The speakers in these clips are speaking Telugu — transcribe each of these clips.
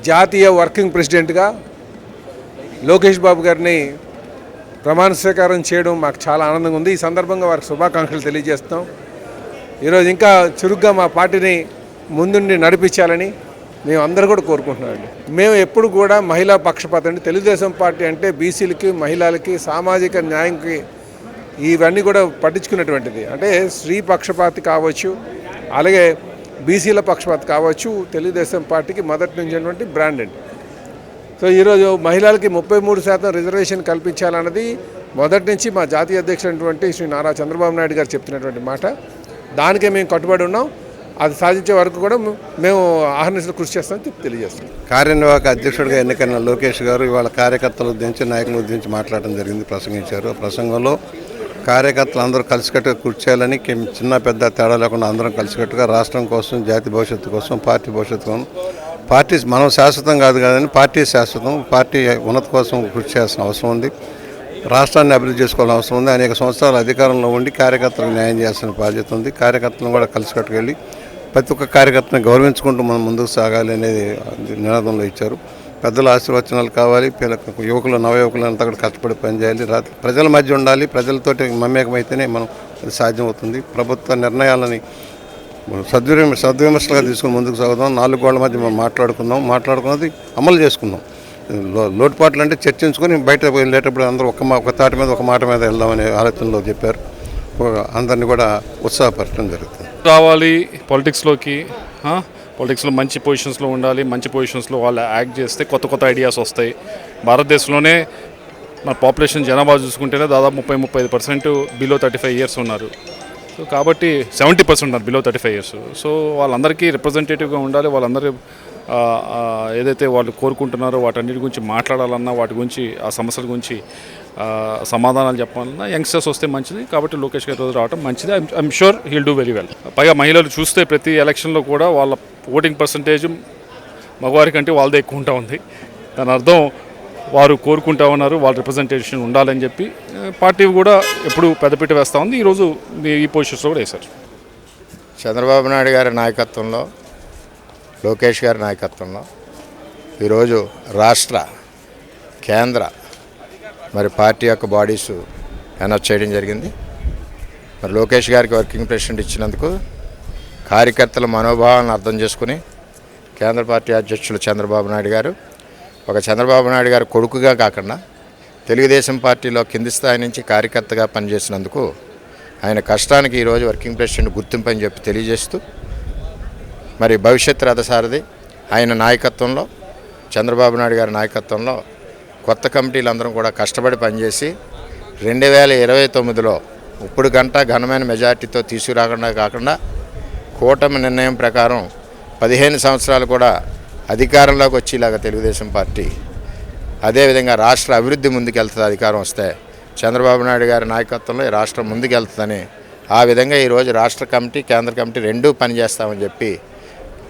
జాతీయ వర్కింగ్ ప్రెసిడెంట్గా లోకేష్ బాబు గారిని ప్రమాణ స్వీకారం చేయడం మాకు చాలా ఆనందంగా ఉంది. ఈ సందర్భంగా వారికి శుభాకాంక్షలు తెలియజేస్తాం. ఈరోజు ఇంకా చురుగ్గా మా పార్టీని ముందుండి నడిపించాలని మేము అందరూ కూడా కోరుకుంటున్నామండి. మేము ఎప్పుడు కూడా మహిళా పక్షపాతం అండి. తెలుగుదేశం పార్టీ అంటే బీసీలకి, మహిళలకి, సామాజిక న్యాయంకి ఇవన్నీ కూడా పట్టించుకున్నటువంటిది. అంటే స్త్రీ పక్షపాతి కావచ్చు, అలాగే బీసీల పక్షపాతి కావచ్చు. తెలుగుదేశం పార్టీకి మొదటి నుంచి బ్రాండ్ అండి. సో ఈరోజు మహిళలకి 33% రిజర్వేషన్ కల్పించాలన్నది మొదటి నుంచి మా జాతీయ అధ్యక్షుడైనటువంటి శ్రీ నారా చంద్రబాబు నాయుడు గారు చెప్తున్నటువంటి మాట. దానికే మేము కట్టుబడి ఉన్నాం. అది సాధించే వరకు కూడా మేము ఆహర్నిశలు కృషి చేస్తామని తెలియజేస్తాం. కార్యనిర్వాహక అధ్యక్షుడిగా ఎన్నికైన లోకేష్ గారు ఇవాళ కార్యకర్తల ఉద్దేశించి, నాయకుల ఉద్దేశించి మాట్లాడడం జరిగింది, ప్రసంగించారు. ఆ ప్రసంగంలో కార్యకర్తలు అందరూ కలిసికట్టుగా కృషి చేయాలని, చిన్న పెద్ద తేడా లేకుండా అందరం కలిసికట్టుగా రాష్ట్రం కోసం, జాతి భవిష్యత్తు కోసం, పార్టీ భవిష్యత్తు కోసం, పార్టీ మనం శాశ్వతం కాదని పార్టీ శాశ్వతం, పార్టీ ఉన్నత కోసం కృషి చేయాల్సిన అవసరం ఉంది, రాష్ట్రాన్ని అభివృద్ధి చేసుకోవాల్సిన అవసరం ఉంది. అనేక సంవత్సరాలు అధికారంలో ఉండి కార్యకర్తలకు న్యాయం చేయాల్సిన బాధ్యత ఉంది. కార్యకర్తలను కూడా కలిసికట్టుకెళ్ళి ప్రతి ఒక్క కార్యకర్తను గౌరవించుకుంటూ మనం ముందుకు సాగాలి అనేది నినాదంలో ఇచ్చారు. పెద్దల ఆశీర్వచనాలు కావాలి. యువకులు, నవయువకులు అంతా కూడా కష్టపడి పనిచేయాలి. ప్రజల మధ్య ఉండాలి. ప్రజలతోటి మమేకమైతేనే మనం అది సాధ్యమవుతుంది. ప్రభుత్వ నిర్ణయాలని సద్విమర్శలుగా తీసుకుని ముందుకు సాగుదాం. 4 గోళ్ల మధ్య మనం మాట్లాడుకున్నది అమలు చేసుకుందాం. లోటుపాట్లు అంటే చర్చించుకొని బయట వెళ్ళేటప్పుడు అందరూ ఒక తాటి మీద ఒక మాట మీద వెళ్దామనే ఆలోచనలో చెప్పారు. అందరినీ కూడా ఉత్సాహపరచడం జరుగుతుంది. రావాలి పాలిటిక్స్లో మంచి పొజిషన్స్లో ఉండాలి. మంచి పొజిషన్స్లో వాళ్ళు యాక్ట్ చేస్తే కొత్త ఐడియాస్ వస్తాయి. భారతదేశంలోనే మన పాపులేషన్ జనాభా చూసుకుంటేనే దాదాపు 30-35% బిలో 35 ఇయర్స్ ఉన్నారు. సో కాబట్టి 70% ఉన్నారు బిలో 35 ఇయర్స్. సో వాళ్ళందరికీ రిప్రజెంటేటివ్గా ఉండాలి. వాళ్ళందరూ ఏదైతే వాళ్ళు కోరుకుంటున్నారో వాటన్నిటి గురించి మాట్లాడాలన్నా, వాటి గురించి, ఆ సమస్యల గురించి సమాధానాలు చెప్పాలన్నా యంగ్స్టర్స్ వస్తే మంచిది. కాబట్టి లోకేష్ గారి రోజు రావడం మంచిది. I'm sure he'll do very well. పైగా మహిళలు చూస్తే ప్రతి ఎలక్షన్లో కూడా వాళ్ళ ఓటింగ్ పర్సంటేజ్ మగవారి కంటే వాళ్ళదే ఎక్కువ ఉంటా ఉంది. దాని అర్థం వారు కోరుకుంటా ఉన్నారు, వాళ్ళ రిప్రజెంటేషన్ ఉండాలని చెప్పి పార్టీ కూడా ఎప్పుడు పెద్దపీట వేస్తూ ఉంది. ఈరోజు ఈ పొజిషన్స్లో కూడా వేశారు. చంద్రబాబు నాయుడు గారి నాయకత్వంలో, లోకేష్ గారి నాయకత్వంలో ఈరోజు రాష్ట్ర, కేంద్ర పార్టీ యొక్క బాడీస్ అనౌన్స్ చేయడం జరిగింది. లోకేష్ గారికి వర్కింగ్ ప్రెసిడెంట్ ఇచ్చినందుకు కార్యకర్తల మనోభావాలను అర్థం చేసుకుని కేంద్ర పార్టీ అధ్యక్షులు చంద్రబాబు నాయుడు గారు చంద్రబాబు నాయుడు గారు కొడుకుగా కాకుండా తెలుగుదేశం పార్టీలో కింది స్థాయి నుంచి కార్యకర్తగా పనిచేసినందుకు ఆయన కష్టానికి ఈరోజు వర్కింగ్ ప్రెసిడెంట్ గుర్తింపు అని చెప్పి తెలియజేస్తూ, భవిష్యత్ రథసారథి ఆయన నాయకత్వంలో, చంద్రబాబు నాయుడు గారి నాయకత్వంలో కొత్త కమిటీలందరం కూడా కష్టపడి పనిచేసి 2029లో ఇప్పుడు గంట ఘనమైన మెజార్టీతో తీసుకురాకుండా కాకుండా కూటమి నిర్ణయం ప్రకారం 15 సంవత్సరాలు కూడా అధికారంలోకి వచ్చేలాగా తెలుగుదేశం పార్టీ, అదేవిధంగా రాష్ట్ర అభివృద్ధి ముందుకెళ్తుంది. అధికారం వస్తే చంద్రబాబు నాయుడు గారి నాయకత్వంలో ఈ రాష్ట్రం ముందుకెళ్తుందని, ఆ విధంగా ఈరోజు రాష్ట్ర కమిటీ, కేంద్ర కమిటీ రెండూ పనిచేస్తామని చెప్పి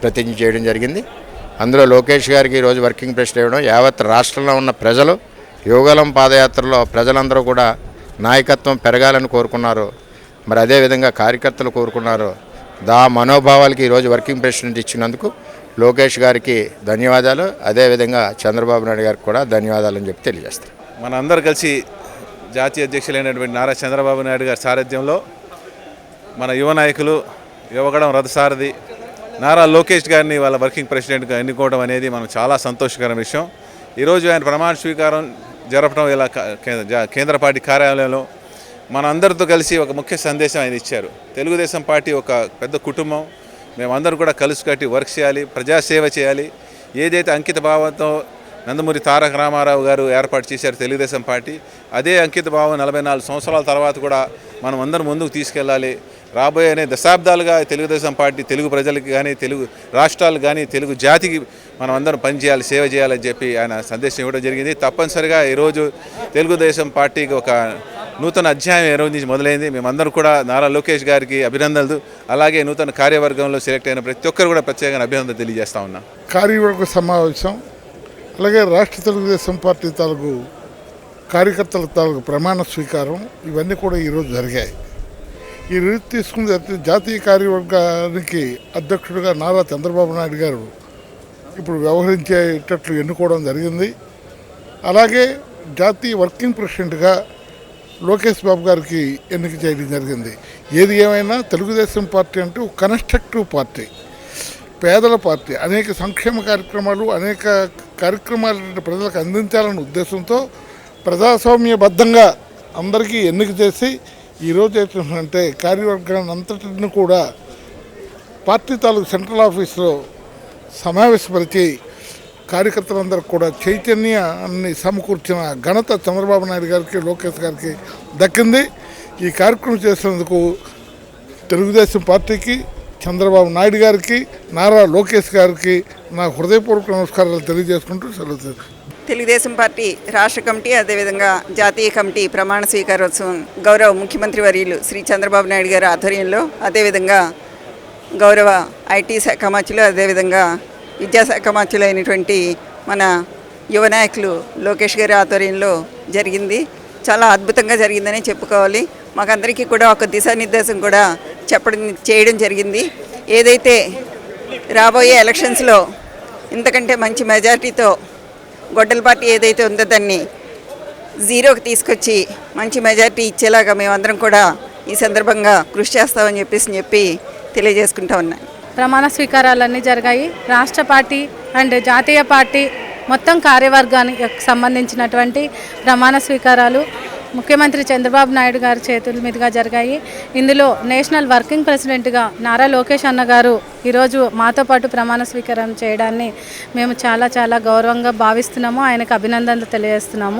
ప్రతిజ్ఞ చేయడం జరిగింది. అందులో లోకేష్ గారికి ఈరోజు వర్కింగ్ ప్రెసిడెంట్ ఇవ్వడం, యావత్ రాష్ట్రంలో ఉన్న ప్రజలు యువగలం పాదయాత్రలో ప్రజలందరూ కూడా నాయకత్వం పెరగాలని కోరుకున్నారు. అదేవిధంగా కార్యకర్తలు కోరుకున్నారు. మనోభావాలకి ఈరోజు వర్కింగ్ ప్రెసిడెంట్ ఇచ్చినందుకు లోకేష్ గారికి ధన్యవాదాలు, అదేవిధంగా చంద్రబాబు నాయుడు గారికి కూడా ధన్యవాదాలు అని చెప్పి తెలియజేస్తారు. మన అందరూ కలిసి జాతీయ అధ్యక్షులైనటువంటి నారా చంద్రబాబు నాయుడు గారి సారథ్యంలో మన యువ నాయకులు, యువగడం రథసారథి నారా లోకేష్ గారిని వాళ్ళ వర్కింగ్ ప్రెసిడెంట్గా ఎన్నుకోవడం అనేది మనకు చాలా సంతోషకరమైన విషయం. ఈరోజు ఆయన ప్రమాణ స్వీకారం జరపడం ఇలా కేంద్ర పార్టీ కార్యాలయంలో మన అందరితో కలిసి ఒక ముఖ్య సందేశం ఆయన ఇచ్చారు. తెలుగుదేశం పార్టీ ఒక పెద్ద కుటుంబం. మేమందరూ కూడా కలిసికట్టి వర్క్ చేయాలి, ప్రజాసేవ చేయాలి. ఏదైతే అంకిత భావంతో నందమూరి తారక రామారావు గారు ఏర్పాటు చేశారు తెలుగుదేశం పార్టీ, అదే అంకిత భావం 44 సంవత్సరాల తర్వాత కూడా మనం అందరం ముందుకు తీసుకెళ్ళాలి. రాబోయే దశాబ్దాలుగా తెలుగుదేశం పార్టీ తెలుగు ప్రజలకి కానీ, తెలుగు రాష్ట్రాలకు కానీ, తెలుగు జాతికి మనం అందరం పనిచేయాలి, సేవ చేయాలని చెప్పి ఆయన సందేశం ఇవ్వడం జరిగింది. తప్పనిసరిగా ఈరోజు తెలుగుదేశం పార్టీకి ఒక నూతన అధ్యాయం ఈ రోజు నుంచి మొదలైంది. మేమందరూ కూడా నారా లోకేష్ గారికి అభినందనలు, అలాగే నూతన కార్యవర్గంలో సెలెక్ట్ అయిన ప్రతి ఒక్కరు కూడా ప్రత్యేకంగా అభినందనలు తెలియజేస్తా ఉన్నాం. కార్యవర్గ సమావేశం, అలాగే రాష్ట్ర తెలుగుదేశం పార్టీ తాలూకు కార్యకర్తల తాలూకు ప్రమాణ స్వీకారం, ఇవన్నీ కూడా ఈరోజు జరిగాయి. ఈ రీతి తీసుకున్న జాతీయ కార్యవర్గానికి అధ్యక్షుడిగా నారా చంద్రబాబు నాయుడు గారు ఇప్పుడు వ్యవహరించేటట్లు ఎన్నుకోవడం జరిగింది. అలాగే జాతీయ వర్కింగ్ ప్రెసిడెంట్గా లోకేష్ బాబు గారికి ఎన్నిక చేయడం జరిగింది. ఏది ఏమైనా తెలుగుదేశం పార్టీ అంటే ఒక కన్స్ట్రక్టివ్ పార్టీ, పేదల పార్టీ. అనేక సంక్షేమ కార్యక్రమాలు, అనేక కార్యక్రమాలు ప్రజలకు అందించాలనే ఉద్దేశంతో ప్రజాస్వామ్యబద్ధంగా అందరికీ ఎన్నిక చేసి ఈరోజు ఏంటంటే కార్యవర్గాన్ని అంతటిని కూడా పార్టీ తాలూకు సెంట్రల్ ఆఫీస్లో సమావేశపరిచి కార్యకర్తలందరికీ కూడా చైతన్యాన్ని సమకూర్చిన ఘనత చంద్రబాబు నాయుడు గారికి, లోకేష్ గారికి దక్కింది. ఈ కార్యక్రమం చేసినందుకు తెలుగుదేశం పార్టీకి, చంద్రబాబు నాయుడు గారికి, నారా లోకేష్ గారికి నా హృదయపూర్వక నమస్కారాలు తెలియజేసుకుంటూ సెలవు. తెలుగుదేశం పార్టీ రాష్ట్ర కమిటీ, అదేవిధంగా జాతీయ కమిటీ ప్రమాణ స్వీకారోత్సవం గౌరవ ముఖ్యమంత్రి వర్యులు శ్రీ చంద్రబాబు నాయుడు గారి ఆధ్వర్యంలో, అదేవిధంగా గౌరవ ఐటీ శాఖ మంత్రులు, అదేవిధంగా విద్యాశాఖ మంత్రులు అయినటువంటి మన యువ నాయకులు లోకేష్ గారి ఆధ్వర్యంలో జరిగింది. చాలా అద్భుతంగా జరిగిందని చెప్పుకోవాలి. మాకందరికీ కూడా ఒక దిశానిర్దేశం కూడా చేయడం జరిగింది. ఏదైతే రాబోయే ఎలక్షన్స్లో ఇంతకంటే మంచి మెజారిటీతో గొడ్డల పార్టీ ఏదైతే ఉందో దాన్ని జీరోకి తీసుకొచ్చి మంచి మెజారిటీ ఇచ్చేలాగా మేమందరం కూడా ఈ సందర్భంగా కృషి చేస్తామని చెప్పి తెలియజేసుకుంటా ఉన్నాను. ప్రమాణ స్వీకారాలన్నీ జరిగాయి. రాష్ట్ర పార్టీ అండ్ జాతీయ పార్టీ మొత్తం కార్యవర్గానికి సంబంధించినటువంటి ప్రమాణ స్వీకారాలు ముఖ్యమంత్రి చంద్రబాబు నాయుడు గారి చేతుల మీదుగా జరిగాయి. ఇందులో నేషనల్ వర్కింగ్ ప్రెసిడెంట్గా నారా లోకేష్ అన్న గారు ఈరోజు మాతో పాటు ప్రమాణ స్వీకారం చేయడాన్ని మేము చాలా గౌరవంగా భావిస్తున్నాము. ఆయనకు అభినందనలు తెలియజేస్తున్నాము.